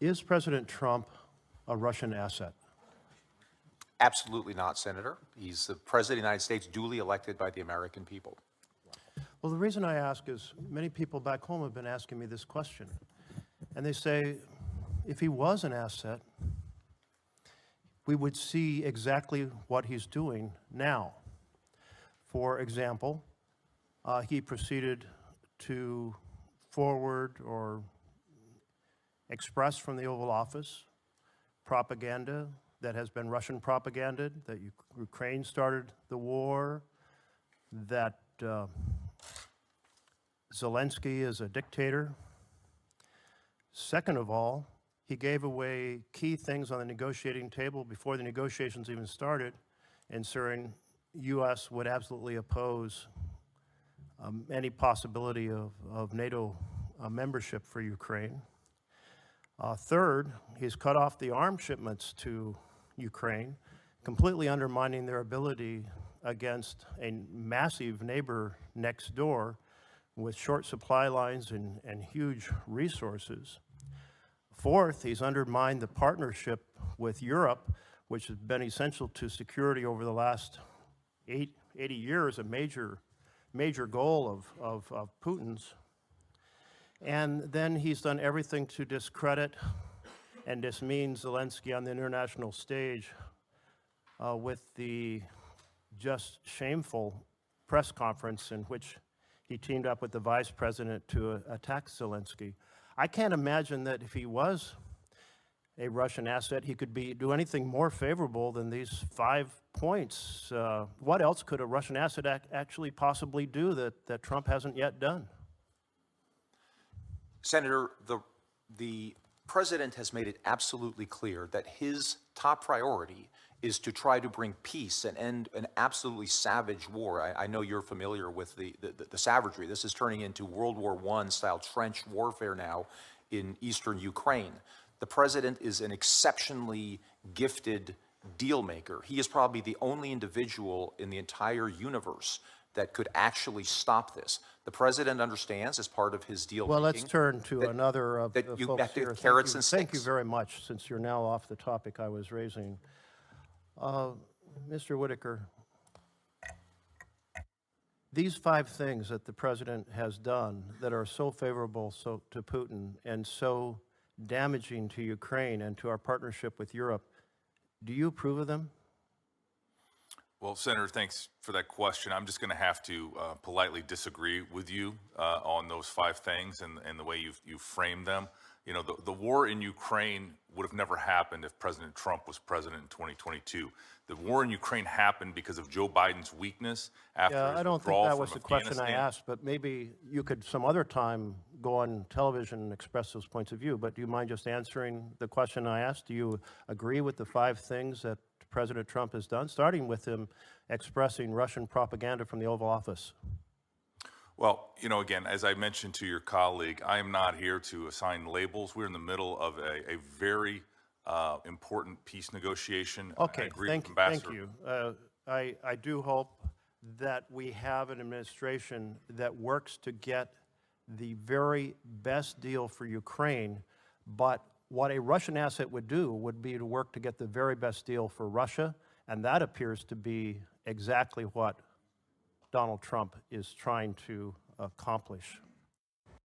Is President Trump a Russian asset? Absolutely not, Senator. He's the President of the United States, duly elected by the American people. Well, the reason I ask is many people back home have been asking me this question. And they say, if he was an asset, we would see exactly what he's doing now. For example, he proceeded to forward or express from the Oval Office propaganda that has been Russian propaganda, that Ukraine started the war, that Zelensky is a dictator. Second of all, he gave away key things on the negotiating table before the negotiations even started, ensuring U.S. would absolutely oppose any possibility of NATO membership for Ukraine. Third, he's cut off the arms shipments to Ukraine, completely undermining their ability against a massive neighbor next door with short supply lines and huge resources. Fourth, he's undermined the partnership with Europe, which has been essential to security over the last 80 years, a major goal of Putin's. And then he's done everything to discredit and dismean Zelensky on the international stage with the just shameful press conference in which he teamed up with the vice president to attack Zelensky. I can't imagine that if he was a Russian asset, he could do anything more favorable than these 5 points. What else could a Russian asset actually possibly do that Trump hasn't yet done? Senator, the president has made it absolutely clear that his top priority is to try to bring peace and end an absolutely savage war. I know you're familiar with the savagery. This is turning into World War I style trench warfare now in eastern Ukraine. The president is an exceptionally gifted deal maker. He is probably the only individual in the entire universe that could actually stop this. The president understands, as part of his deal well, making, let's turn to another of the you folks have to here. carrots and sticks. Thank you very much, since you're now off the topic I was raising. Mr. Whitaker, these 5 things that the president has done that are so favorable to Putin and so damaging to Ukraine and to our partnership with Europe, do you approve of them? Well, Senator, thanks for that question. I'm just going to have to politely disagree with you on those 5 things and the way you've framed them. You know, the war in Ukraine would have never happened if President Trump was president in 2022. The war in Ukraine happened because of Joe Biden's weakness after his withdrawal from Afghanistan. I don't think that was the question I asked, but maybe you could some other time go on television and express those points of view. But do you mind just answering the question I asked? Do you agree with the 5 things that President Trump has done, starting with him expressing Russian propaganda from the Oval Office? Well, you know, again, as I mentioned to your colleague, I am not here to assign labels. We're in the middle of a very important peace negotiation. Okay, thank you. I do hope that we have an administration that works to get the very best deal for Ukraine, but what a Russian asset would do would be to work to get the very best deal for Russia, and that appears to be exactly what Donald Trump is trying to accomplish.